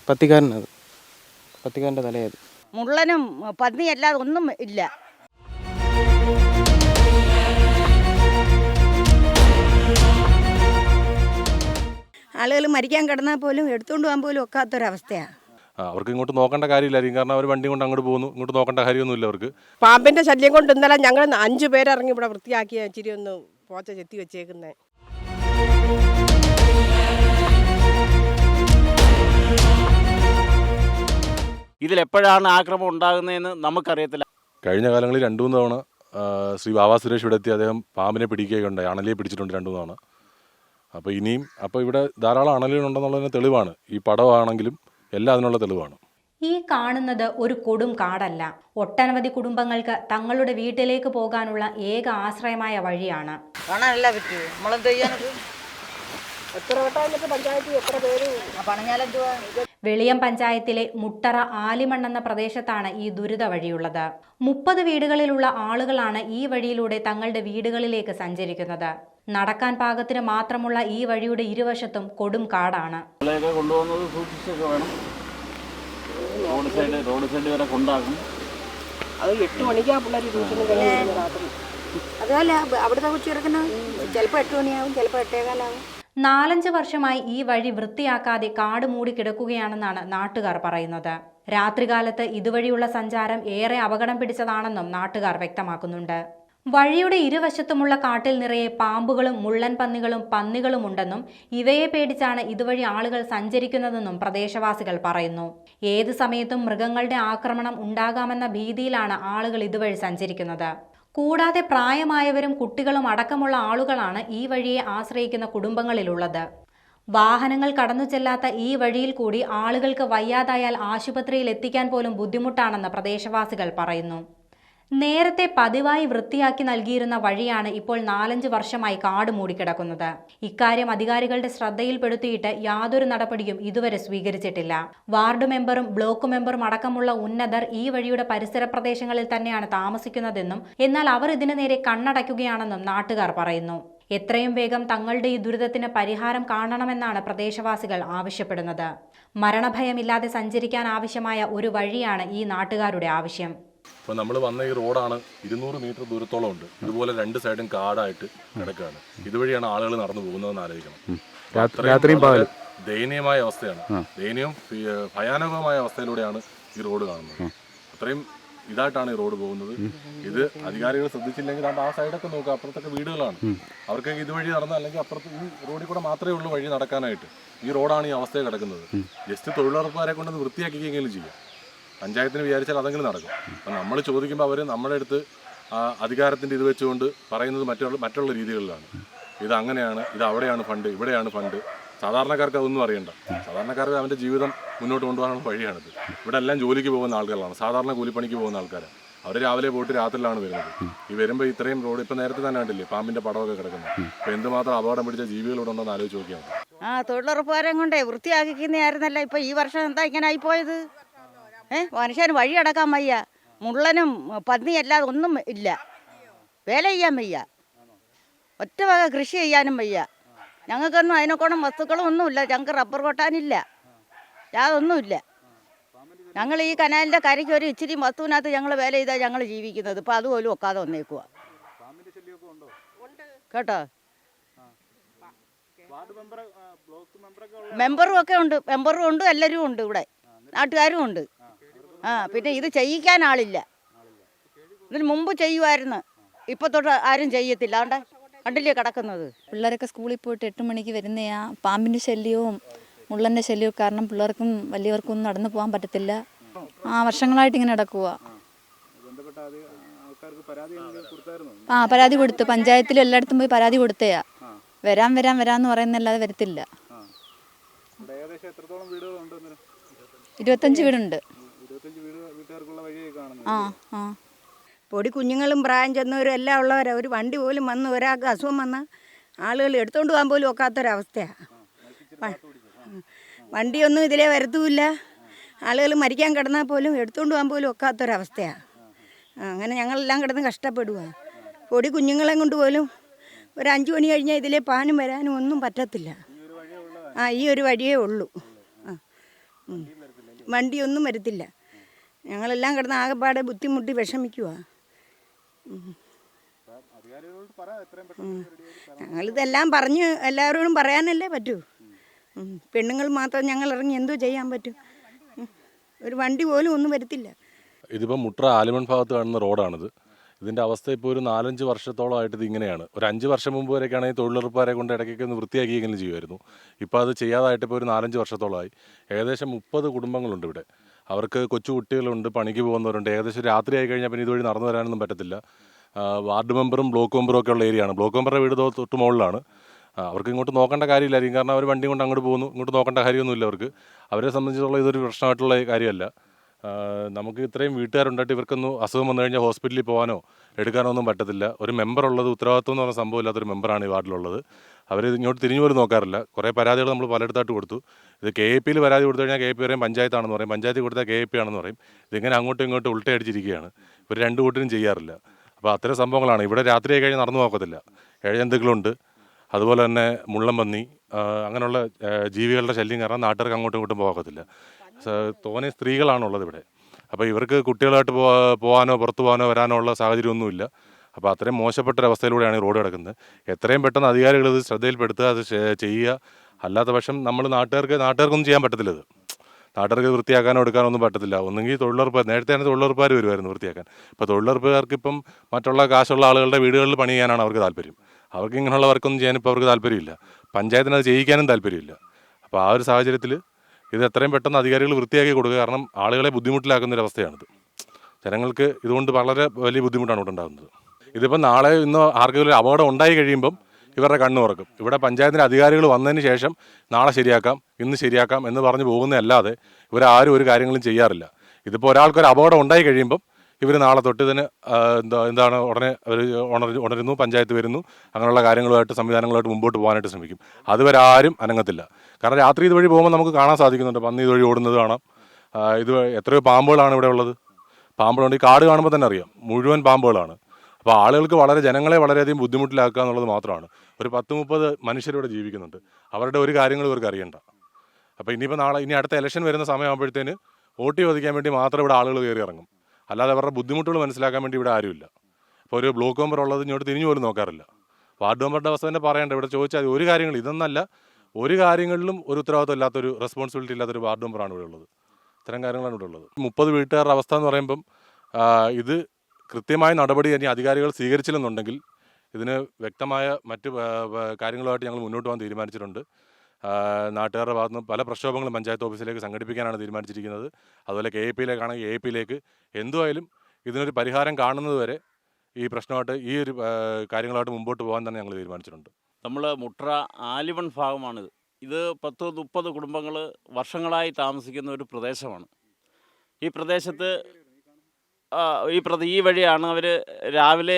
പത്തിക്കാരനത്, പത്തിക്കാരൻ്റെ തലയത്. മുള്ളനും പന്നിയല്ലാതെ ഒന്നും ഇല്ല. ആളുകൾ മരിക്കാൻ കിടന്നാൽ പോലും എടുത്തുകൊണ്ട് പോകാൻ പോലും ഒക്കാത്തൊരവസ്ഥയാണ്. അവർക്ക് ഇങ്ങോട്ട് നോക്കേണ്ട കാര്യമില്ലായിരിക്കും, കാരണം അവർ വണ്ടി കൊണ്ട് അങ്ങോട്ട് പോകുന്നു, ഇങ്ങോട്ട് നോക്കേണ്ട കാര്യമൊന്നുമില്ല അവർക്ക്. പാമ്പിന്റെ ശല്യം കൊണ്ട് ഇന്നലെ ഞങ്ങൾ 5 പേരിറങ്ങി ഇവിടെ വൃത്തിയാക്കിയ ഇച്ചിരി ഒന്ന് പോച്ച ചെത്തി വെച്ചേക്കുന്നത്. ഇതിലെപ്പോഴാണ് ആക്രമണം ഉണ്ടാകുന്നതെന്ന് നമുക്കറിയത്തില്ല. കഴിഞ്ഞ കാലങ്ങളിൽ 2-3 തവണ ശ്രീ ബാബാ സുരേഷ് ഇവിടെ എത്തി അദ്ദേഹം പാമ്പിനെ പിടിക്കുകയുണ്ടായി, അണലിയെ പിടിച്ചിട്ടുണ്ട് 2-3 തവണ. അപ്പോൾ ഇവിടെ ധാരാളം അണലികളുണ്ടെന്നുള്ളതിന് തെളിവാണ് ഈ പടമാണെങ്കിലും എല്ലാം അതിനുള്ള തെളിവാണ്. ഈ കാണുന്നത് ഒരു കൊടും കാടല്ല, ഒട്ടനവധി കുടുംബങ്ങൾക്ക് തങ്ങളുടെ വീട്ടിലേക്ക് പോകാനുള്ള ഏക ആശ്രയമായ വഴിയാണ്. വെളിയം പഞ്ചായത്തിലെ മുട്ടറ ആലിമണ്ണ് എന്ന പ്രദേശത്താണ് ഈ ദുരിത വഴിയുള്ളത്. 30 വീടുകളിലുള്ള ആളുകളാണ് ഈ വഴിയിലൂടെ തങ്ങളുടെ വീടുകളിലേക്ക് സഞ്ചരിക്കുന്നത്. നടക്കാൻ പാകത്തിന് മാത്രമുള്ള ഈ വഴിയുടെ ഇരുവശത്തും കൊടും കാടാണ്. റോഡ് സൈഡ് വരെ കൊണ്ടാകും. അത് 8 മണിക്കാ പിള്ളേർ ട്യൂഷനും കഴിഞ്ഞ് രാത്രി. അതല്ല അവിടുത്തെ കുച്ചിറക്കുന്നത് ചിലപ്പോൾ 8 മണിയാവും, ചിലപ്പോൾ 8:15 4-5 വർഷമായി ഈ വഴി വൃത്തിയാക്കാതെ കാട് മൂടി കിടക്കുകയാണെന്നാണ് നാട്ടുകാർ പറയുന്നത്. രാത്രികാലത്ത് ഇതുവഴിയുള്ള സഞ്ചാരം ഏറെ അപകടം പിടിച്ചതാണെന്നും നാട്ടുകാർ വ്യക്തമാക്കുന്നുണ്ട്. വഴിയുടെ ഇരുവശത്തുമുള്ള കാട്ടിൽ നിറയെ പാമ്പുകളും മുള്ളൻ പന്നികളും ഉണ്ടെന്നും ഇവയെ പേടിച്ചാണ് ഇതുവഴി ആളുകൾ സഞ്ചരിക്കുന്നതെന്നും പ്രദേശവാസികൾ പറയുന്നു. ഏത് സമയത്തും മൃഗങ്ങളുടെ ആക്രമണം ഉണ്ടാകാമെന്ന ഭീതിയിലാണ് ആളുകൾ ഇതുവഴി സഞ്ചരിക്കുന്നത്. കൂടാതെ പ്രായമായവരും കുട്ടികളും അടക്കമുള്ള ആളുകളാണ് ഈ വഴിയെ ആശ്രയിക്കുന്ന കുടുംബങ്ങളിലുള്ളത്. വാഹനങ്ങൾ കടന്നു ചെല്ലാത്ത ഈ വഴിയിൽ കൂടി ആളുകൾക്ക് വയ്യാതായാൽ ആശുപത്രിയിൽ എത്തിക്കാൻ പോലും ബുദ്ധിമുട്ടാണെന്ന് പ്രദേശവാസികൾ പറയുന്നു. നേരത്തെ പതിവായി വൃത്തിയാക്കി നൽകിയിരുന്ന വഴിയാണ് ഇപ്പോൾ 4-5 വർഷമായി കാട് മൂടിക്കിടക്കുന്നത്. ഇക്കാര്യം അധികാരികളുടെ ശ്രദ്ധയിൽപ്പെടുത്തിയിട്ട് യാതൊരു നടപടിയും ഇതുവരെ സ്വീകരിച്ചിട്ടില്ല. വാർഡ് മെമ്പറും ബ്ലോക്ക് മെമ്പറും അടക്കമുള്ള ഉന്നതർ ഈ വഴിയുടെ പരിസര പ്രദേശങ്ങളിൽ തന്നെയാണ് താമസിക്കുന്നതെന്നും എന്നാൽ അവർ ഇതിനു നേരെ കണ്ണടയ്ക്കുകയാണെന്നും നാട്ടുകാർ പറയുന്നു. എത്രയും വേഗം തങ്ങളുടെ ഈ ദുരിതത്തിന് പരിഹാരം കാണണമെന്നാണ് പ്രദേശവാസികൾ ആവശ്യപ്പെടുന്നത്. മരണഭയമില്ലാതെ സഞ്ചരിക്കാൻ ആവശ്യമായ ഒരു വഴിയാണ് ഈ നാട്ടുകാരുടെ ആവശ്യം. ഇപ്പോൾ നമ്മൾ വന്ന ഈ റോഡാണ് 200 മീറ്റർ ദൂരത്തോളം ഉണ്ട്. ഇതുപോലെ 2 സൈഡും കാടായിട്ട് കിടക്കുകയാണ്. ഇതുവഴിയാണ് ആളുകൾ നടന്നു പോകുന്നതെന്ന് ആലോചിക്കണം. ദയനീയമായ അവസ്ഥയാണ്. ദയനീയവും ഭയാനകമായ അവസ്ഥയിലൂടെയാണ് ഈ റോഡ് കാണുന്നത്. അത്രയും ഇതായിട്ടാണ് ഈ റോഡ് പോകുന്നത്. ഇത് അധികാരികൾ ശ്രദ്ധിച്ചില്ലെങ്കിൽ ആ സൈഡൊക്കെ നോക്കുക, അപ്പുറത്തൊക്കെ വീടുകളാണ്. അവർക്ക് ഇതുവഴി നടന്ന അല്ലെങ്കിൽ അപ്പുറത്ത് ഈ റോഡിൽ കൂടെ മാത്രമേ ഉള്ളൂ വഴി നടക്കാനായിട്ട്. ഈ റോഡാണ് ഈ അവസ്ഥയിൽ കിടക്കുന്നത്. ജസ്റ്റ് തൊഴിലുറപ്പുകാരെ കൊണ്ടൊന്ന് വൃത്തിയാക്കിയെങ്കിലും ചെയ്യാം. പഞ്ചായത്തിന് വിചാരിച്ചാൽ അതെങ്കിലും നടക്കും. അപ്പം നമ്മൾ ചോദിക്കുമ്പോൾ അവർ നമ്മുടെ അടുത്ത് അധികാരത്തിൻ്റെ ഇത് വെച്ചുകൊണ്ട് പറയുന്നത് മറ്റുള്ള രീതികളിലാണ്. ഇത് അങ്ങനെയാണ്, ഇത് അവിടെയാണ് ഫണ്ട്, ഇവിടെയാണ് ഫണ്ട്. സാധാരണക്കാർക്ക് അതൊന്നും അറിയണ്ട. സാധാരണക്കാർക്ക് അവൻ്റെ ജീവിതം മുന്നോട്ട് കൊണ്ടുപോകാനുള്ള വഴിയാണിത്. ഇവിടെ എല്ലാം ജോലിക്ക് പോകുന്ന ആളുകളാണ്, സാധാരണ കൂലിപ്പണിക്ക് പോകുന്ന ആൾക്കാരാണ്. അവർ രാവിലെ പോയിട്ട് രാത്രിയിലാണ് വരുന്നത്. ഈ വരുമ്പോൾ ഇത്രയും റോഡ് ഇപ്പം നേരത്തെ തന്നെ കണ്ടില്ലേ പാമ്പിൻ്റെ പടമൊക്കെ കിടക്കുന്നത്. അപ്പോൾ എന്തുമാത്രം അപകടം പിടിച്ച ജീവികളിവിടെ ഉണ്ടെന്ന് ആലോചിച്ച് നോക്കിയാൽ മതി. തൊഴിലുറപ്പുകാരെ കൊണ്ടേ വൃത്തിയാക്കിക്കുന്നതായിരുന്നല്ല. ഇപ്പം ഈ വർഷം എന്താ ഇങ്ങനെ ആയിപ്പോയത്? മനുഷ്യന് വഴി അടക്കാൻ വയ്യ. മുള്ളനും പന്നിയല്ലാതെ ഒന്നും ഇല്ല. വേല ചെയ്യാൻ വയ്യ, ഒറ്റ വക കൃഷി ചെയ്യാനും വയ്യ. ഞങ്ങൾക്കൊന്നും അതിനെക്കോണം വസ്തുക്കളും ഒന്നുമില്ല. ഞങ്ങൾക്ക് റബ്ബർ കൊട്ടാനില്ല, യാതൊന്നുമില്ല. ഞങ്ങൾ ഈ കനാലിൻ്റെ കരയ്ക്ക് ഒരു ഇച്ചിരി വസ്തുവിനകത്ത് ഞങ്ങൾ വേല ചെയ്താൽ ഞങ്ങൾ ജീവിക്കുന്നത്. ഇപ്പം അതുപോലും ഒക്കാതെ വന്നേക്കുക കേട്ടോ. മെമ്പറും ഒക്കെ ഉണ്ട്, മെമ്പറും ഉണ്ട്, എല്ലാവരും ഉണ്ട്, ഇവിടെ നാട്ടുകാരും ഉണ്ട്. പിന്നെ ഇത് ചെയ്യിക്കാൻ ആളില്ല. ഇതിന് മുമ്പ് ചെയ്യുമായിരുന്നു, ഇപ്പം തൊട്ട് ആരും ചെയ്യത്തില്ല. അതുകൊണ്ട് കണ്ടില്ലേ കിടക്കുന്നത്. പിള്ളേരൊക്കെ സ്കൂളിൽ പോയിട്ട് 8 മണിക്ക് വരുന്നയാ. പാമ്പിൻ്റെ ശല്യവും മുള്ളൻ്റെ ശല്യവും കാരണം പിള്ളേർക്കും വലിയവർക്കും ഒന്നും നടന്നു പോകാൻ പറ്റത്തില്ല. വർഷങ്ങളായിട്ട് ഇങ്ങനെ നടക്കുക. പരാതി കൊടുത്തു. പഞ്ചായത്തിലും എല്ലായിടത്തും പോയി പരാതി കൊടുത്തയാ. വരാമെന്ന് പറയുന്നല്ലാതെ വരത്തില്ല. 25 വീടുണ്ട്. പൊടി കുഞ്ഞുങ്ങളും പ്രായം ചെന്നവരും എല്ലാം ഉള്ളവരാ. ഒരു വണ്ടി പോലും വന്ന് ഒരാൾക്ക് അസുഖം വന്നാൽ ആളുകൾ എടുത്തുകൊണ്ട് പോകാൻ പോലും ഒക്കാത്തൊരവസ്ഥയാണ്. വണ്ടിയൊന്നും ഇതിലേ വരത്തുമില്ല. ആളുകൾ മരിക്കാൻ കിടന്നാൽ പോലും എടുത്തുകൊണ്ട് പോകാൻ പോലും ഒക്കാത്തൊരവസ്ഥയാണ്. അങ്ങനെ ഞങ്ങളെല്ലാം കിടന്ന് കഷ്ടപ്പെടുക. പൊടി കുഞ്ഞുങ്ങളെ കൊണ്ട് പോലും ഒരു 5 മണി കഴിഞ്ഞാൽ ഇതിലേ പാനും വരാനും ഒന്നും പറ്റത്തില്ല. ഈ ഒരു വഴിയേ ഉള്ളൂ. വണ്ടിയൊന്നും വരത്തില്ല. ഞങ്ങളെല്ലാം കിടന്ന് ആകെപ്പാടെ ബുദ്ധിമുട്ടി വിഷമിക്കുക. ഞങ്ങളിതെല്ലാം പറഞ്ഞ് എല്ലാവരോടും പറയാനല്ലേ പറ്റൂ. പെണ്ണുങ്ങൾ മാത്രം ഞങ്ങൾ ഇറങ്ങി എന്തോ ചെയ്യാൻ പറ്റും? ഒരു വണ്ടി പോലും ഒന്നും വരത്തില്ല. ഇതിപ്പോൾ മുട്ര ആലിമൺ ഭാഗത്ത് കാണുന്ന റോഡാണിത്. ഇതിൻ്റെ അവസ്ഥ ഇപ്പോൾ ഒരു 4-5 വർഷത്തോളമായിട്ട് ഇത് ഇങ്ങനെയാണ്. ഒരു 5 വർഷം മുമ്പ് വരെയൊക്കെയാണെങ്കിൽ തൊഴിലുറപ്പുകാരെ കൊണ്ട് ഇടയ്ക്കൊക്കെ ഒന്ന് വൃത്തിയാക്കിയെങ്കിലും ചെയ്യുമായിരുന്നു. ഇപ്പോൾ അത് ചെയ്യാതായിട്ട് ഇപ്പോൾ ഒരു 4-5 വർഷത്തോളമായി. ഏകദേശം 30 കുടുംബങ്ങളുണ്ട് ഇവിടെ. അവർക്ക് കൊച്ചു കുട്ടികളുണ്ട്, പണിക്ക് പോകുന്നവരുണ്ട്. ഏകദേശം രാത്രി ആയി കഴിഞ്ഞാൽ പിന്നെ ഇതുവഴി നടന്നു വരാനൊന്നും പറ്റത്തില്ല. വാർഡ് മെമ്പറും ബ്ലോക്ക് മെമ്പറും ഒക്കെ ഉള്ള ഏരിയയാണ്. ബ്ലോക്ക് മെമ്പറുടെ വീട് തൊട്ട് മുകളിലാണ്. അവർക്ക് ഇങ്ങോട്ട് നോക്കേണ്ട കാര്യമില്ലായിരിക്കും, കാരണം അവർ വണ്ടി കൊണ്ട് അങ്ങോട്ട് പോകുന്നു. ഇങ്ങോട്ട് നോക്കേണ്ട കാര്യമൊന്നുമില്ല അവർക്ക്. അവരെ സംബന്ധിച്ചിടത്തോളം ഇതൊരു പ്രശ്നമായിട്ടുള്ള കാര്യമല്ല. നമുക്ക് ഇത്രയും വീട്ടുകാരുണ്ടായിട്ട് ഇവർക്കൊന്നും അസുഖം വന്നു കഴിഞ്ഞാൽ ഹോസ്പിറ്റലിൽ പോകാനോ എടുക്കാനോ ഒന്നും പറ്റത്തില്ല. ഒരു മെമ്പർ ഉള്ളത്, ഉത്തരവാദിത്വം എന്ന് പറഞ്ഞ സംഭവം ഇല്ലാത്തൊരു മെമ്പറാണ് ഈ വാർഡിലുള്ളത്. അവർ ഇങ്ങോട്ട് തിരിഞ്ഞു പോലും നോക്കാറില്ല. കുറേ പരാതികൾ നമ്മൾ പലയിടത്തായിട്ട് കൊടുത്തു. ഇത് KAPയിൽ പരാതി കൊടുത്തു കഴിഞ്ഞാൽ KAP പറയും പഞ്ചായത്താണെന്ന് പറയും, പഞ്ചായത്തിൽ കൊടുത്താൽ KAP ആണെന്ന് പറയും. ഇതിങ്ങനെ അങ്ങോട്ടും ഇങ്ങോട്ടും ഉൾട്ടയടിച്ചിരിക്കുകയാണ്. ഇവർ രണ്ട് കൂട്ടരും ചെയ്യാറില്ല. അപ്പോൾ അത്തരം സംഭവങ്ങളാണ്. ഇവിടെ രാത്രിയായി കഴിഞ്ഞാൽ നടന്നു നോക്കത്തില്ല. ഇഴജന്തുക്കളുണ്ട്, അതുപോലെ തന്നെ മുള്ളം പന്നി, അങ്ങനെയുള്ള ജീവികളുടെ ശല്യം കാരണം നാട്ടുകാർക്ക് അങ്ങോട്ടും ഇങ്ങോട്ടും പോകത്തില്ല. തോനെ സ്ത്രീകളാണുള്ളത് ഇവിടെ. അപ്പോൾ ഇവർക്ക് കുട്ടികളായിട്ട് പോകാനോ പുറത്തു പോകാനോ വരാനോ ഉള്ള സാഹചര്യമൊന്നുമില്ല. അപ്പോൾ അത്രയും മോശപ്പെട്ടൊരവസ്ഥയിലൂടെയാണ് ഈ റോഡ് കിടക്കുന്നത്. എത്രയും പെട്ടെന്ന് അധികാരികൾ ഇത് ശ്രദ്ധയിൽപ്പെടുത്തുക, അത് ചെയ്യുക. അല്ലാത്ത പക്ഷം നമ്മൾ നാട്ടുകാർക്കൊന്നും ചെയ്യാൻ പറ്റത്തില്ല. ഇത് നാട്ടുകാർക്ക് വൃത്തിയാക്കാനോ എടുക്കാനോ ഒന്നും പറ്റത്തില്ല. ഒന്നെങ്കിൽ തൊഴിലുറപ്പ്, നേരത്തെ തൊഴിലുറപ്പുകാർ വരുമായിരുന്നു വൃത്തിയാക്കാൻ. ഇപ്പോൾ തൊഴിലുറപ്പുകാർക്ക് ഇപ്പം മറ്റുള്ള കാശുള്ള ആളുകളുടെ വീടുകളിൽ പണി ചെയ്യാനാണ് അവർക്ക് താല്പര്യം. അവർക്ക് ഇങ്ങനെയുള്ള വർക്കൊന്നും ചെയ്യാൻ ഇപ്പോൾ അവർക്ക് താല്പര്യമില്ല. പഞ്ചായത്തിന് അത് ചെയ്യിക്കാനും താല്പര്യമില്ല. അപ്പോൾ ആ ഒരു സാഹചര്യത്തിൽ ഇത് എത്രയും പെട്ടെന്ന് അധികാരികൾ വൃത്തിയാക്കി കൊടുക്കുക. കാരണം ആളുകളെ ബുദ്ധിമുട്ടിലാക്കുന്നൊരവസ്ഥയാണിത്. ജനങ്ങൾക്ക് ഇതുകൊണ്ട് വളരെ വലിയ ബുദ്ധിമുട്ടാണ് ഇവിടെ ഉണ്ടാകുന്നത്. ഇതിപ്പോൾ നാളെ ഇന്നോ ആർക്കെങ്കിലും ഒരു അപകടം ഉണ്ടായി കഴിയുമ്പം ഇവരുടെ കണ്ണ് തുറക്കും. ഇവിടെ പഞ്ചായത്തിൻ്റെ അധികാരികൾ വന്നതിന് ശേഷം നാളെ ശരിയാക്കാം, ഇന്ന് ശരിയാക്കാം എന്ന് പറഞ്ഞ് പോകുന്നതല്ലാതെ ഇവരാരും ഒരു കാര്യങ്ങളും ചെയ്യാറില്ല. ഇതിപ്പോൾ ഒരാൾക്കൊരു അപകടം ഉണ്ടായി കഴിയുമ്പം ഇവർ നാളെ തൊട്ട് ഇതിന് എന്താണ് ഉടനെ അവർ ഉണരുന്നു, പഞ്ചായത്ത് വരുന്നു, അങ്ങനെയുള്ള കാര്യങ്ങളുമായിട്ട് സംവിധാനങ്ങളുമായിട്ട് മുമ്പോട്ട് പോകാനായിട്ട് ശ്രമിക്കും. അതുവരെ ആരും അനങ്ങത്തില്ല. കാരണം രാത്രി ഇതുവഴി പോകുമ്പോൾ നമുക്ക് കാണാൻ സാധിക്കുന്നുണ്ട്, പന്നി ഇതുവഴി ഓടുന്നത് കാണാം. ഇത് എത്രയോ പാമ്പുകളാണ് ഇവിടെ ഉള്ളത്. പാമ്പുകളുണ്ട്. ഈ കാട് കാണുമ്പോൾ തന്നെ അറിയാം, മുഴുവൻ പാമ്പുകളാണ്. അപ്പോൾ ആളുകൾക്ക് ജനങ്ങളെ വളരെയധികം ബുദ്ധിമുട്ടിലാക്കുക എന്നുള്ളത് മാത്രമാണ്. ഒരു 10-30 മനുഷ്യരിവിടെ ജീവിക്കുന്നുണ്ട്. അവരുടെ ഒരു കാര്യങ്ങളും ഇവർക്ക് അറിയണ്ട. അപ്പോൾ ഇനി അടുത്ത ഇലക്ഷൻ വരുന്ന സമയമാകുമ്പോഴത്തേന് വോട്ട് ചോദിക്കാൻ വേണ്ടി മാത്രം ഇവിടെ ആളുകൾ കയറി ഇറങ്ങും. അല്ലാതെ അവരുടെ ബുദ്ധിമുട്ടുകൾ മനസ്സിലാക്കാൻ വേണ്ടി ഇവിടെ ആരുമില്ല. അപ്പോൾ ഒരു ബ്ലോക്ക് മെമ്പർ ഉള്ളത് ഇങ്ങോട്ട് തിരിഞ്ഞു പോലും നോക്കാറില്ല. വാർഡ് മെമ്പറുടെ അവസ്ഥ തന്നെ പറയേണ്ട. ഇവിടെ ചോദിച്ചാൽ ഒരു കാര്യങ്ങൾ ഇതൊന്നല്ല, ഒരു കാര്യങ്ങളിലും ഒരു ഉത്തരവാദിത്വം ഇല്ലാത്തൊരു, റെസ്പോൺസിബിലിറ്റി ഇല്ലാത്തൊരു വാർഡ് മെമ്പറാണ് ഇവിടെ ഉള്ളത്. ഇത്തരം കാര്യങ്ങളാണ് ഇവിടെ ഉള്ളത്. 30 വീട്ടുകാരുടെ അവസ്ഥ എന്ന് പറയുമ്പം ഇത് കൃത്യമായ നടപടി ഇനി അധികാരികൾ സ്വീകരിച്ചില്ലെന്നുണ്ടെങ്കിൽ ഇതിന് വ്യക്തമായ മറ്റ് കാര്യങ്ങളുമായിട്ട് ഞങ്ങൾ മുന്നോട്ട് പോകാൻ തീരുമാനിച്ചിട്ടുണ്ട്. നാട്ടുകാരുടെ ഭാഗത്തുനിന്ന് പല പ്രക്ഷോഭങ്ങളും പഞ്ചായത്ത് ഓഫീസിലേക്ക് സംഘടിപ്പിക്കാനാണ് തീരുമാനിച്ചിരിക്കുന്നത്. അതുപോലെ KAPയിലേക്കാണെങ്കിൽ KAPയിലേക്ക് എന്തുമായാലും ഇതിനൊരു പരിഹാരം കാണുന്നത് വരെ ഈ പ്രശ്നമായിട്ട് ഈ ഒരു കാര്യങ്ങളായിട്ട് മുമ്പോട്ട് പോകാൻ തന്നെ ഞങ്ങൾ തീരുമാനിച്ചിട്ടുണ്ട്. നമ്മൾ മുട്ര ആലിമൺ ഭാഗമാണിത്. ഇത് 10-30 കുടുംബങ്ങൾ വർഷങ്ങളായി താമസിക്കുന്ന ഒരു പ്രദേശമാണ്. ഈ പ്രദേശത്ത് ഈ വഴിയാണ് അവർ രാവിലെ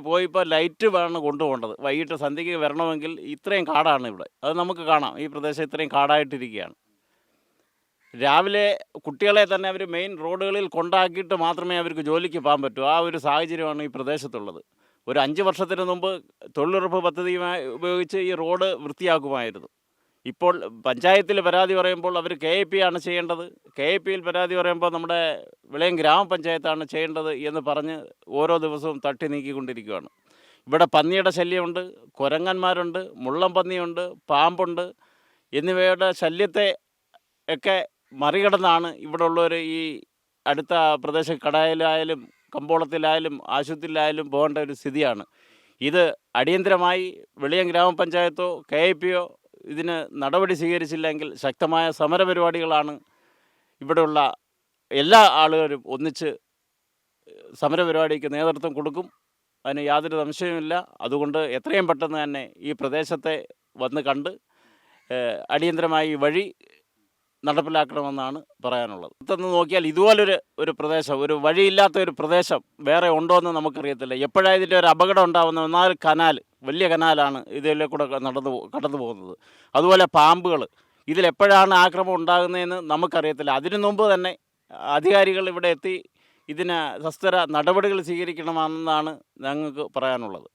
പോയിപ്പോൾ ലൈറ്റ് വേണം കൊണ്ടുപോകേണ്ടത്. വൈകിട്ട് സന്ധ്യയ്ക്ക് വരണമെങ്കിൽ ഇത്രയും കാടാണ് ഇവിടെ. അത് നമുക്ക് കാണാം. ഈ പ്രദേശം ഇത്രയും കാടായിട്ടിരിക്കുകയാണ്. രാവിലെ കുട്ടികളെ തന്നെ അവർ മെയിൻ റോഡുകളിൽ കൊണ്ടാക്കിയിട്ട് മാത്രമേ അവർക്ക് ജോലിക്ക് പോകാൻ പറ്റൂ. ആ ഒരു സാഹചര്യമാണ് ഈ പ്രദേശത്തുള്ളത്. ഒരു 5 വർഷത്തിന് മുമ്പ് തൊഴിലുറപ്പ് പദ്ധതിയുമായി ഉപയോഗിച്ച് ഈ റോഡ് വൃത്തിയാക്കുമായിരുന്നു. ഇപ്പോൾ പഞ്ചായത്തിൽ പരാതി പറയുമ്പോൾ അവർ KAP ആണ് ചെയ്യേണ്ടത്. KAPയിൽ പരാതി പറയുമ്പോൾ നമ്മുടെ വിളയം ഗ്രാമപഞ്ചായത്താണ് ചെയ്യേണ്ടത് എന്ന് പറഞ്ഞ് ഓരോ ദിവസവും തട്ടി നീക്കിക്കൊണ്ടിരിക്കുകയാണ്. ഇവിടെ പന്നിയുടെ ശല്യമുണ്ട്, കുരങ്ങന്മാരുണ്ട്, മുള്ളം പന്നിയുണ്ട്, പാമ്പുണ്ട്. എന്നിവയുടെ ശല്യത്തെ ഒക്കെ മറികടന്നാണ് ഇവിടെ ഉള്ളവർ ഈ അടുത്ത പ്രദേശ കടയിലായാലും കമ്പോളത്തിലായാലും ആശുപത്രിയിലായാലും പോകേണ്ട ഒരു സ്ഥിതിയാണ്. ഇത് അടിയന്തരമായി വെളിയം ഗ്രാമപഞ്ചായത്തോ KAPയോ ഇതിന് നടപടി സ്വീകരിച്ചില്ലെങ്കിൽ ശക്തമായ സമരപരിപാടികളാണ് ഇവിടെയുള്ള എല്ലാ ആളുകളും ഒന്നിച്ച് സമരപരിപാടിക്ക് നേതൃത്വം കൊടുക്കും. അതിന് യാതൊരു സംശയവുമില്ല. അതുകൊണ്ട് എത്രയും പെട്ടെന്ന് തന്നെ ഈ പ്രദേശത്തെ വന്ന് കണ്ട് അടിയന്തരമായി ഈ വഴി നടപ്പിലാക്കണമെന്നാണ് പറയാനുള്ളത്. ഇതൊന്ന് നോക്കിയാൽ ഇതുപോലൊരു പ്രദേശം, ഒരു വഴിയില്ലാത്ത ഒരു പ്രദേശം വേറെ ഉണ്ടോ എന്ന് നമുക്കറിയത്തില്ല. എപ്പോഴാണ് ഇതിൻ്റെ ഒരു അപകടം ഉണ്ടാകുന്നത്? എന്നാൽ കനാൽ, വലിയ കനാലാണ് ഇതിലെ കൂടെ കടന്നു പോകുന്നത്. അതുപോലെ പാമ്പുകൾ, ഇതിലെപ്പോഴാണ് ആക്രമണം ഉണ്ടാകുന്നതെന്ന് നമുക്കറിയത്തില്ല. അതിനു മുമ്പ് തന്നെ അധികാരികൾ ഇവിടെ എത്തി ഇതിന് സത്വര നടപടികൾ സ്വീകരിക്കണമെന്നാണ് ഞങ്ങൾക്ക് പറയാനുള്ളത്.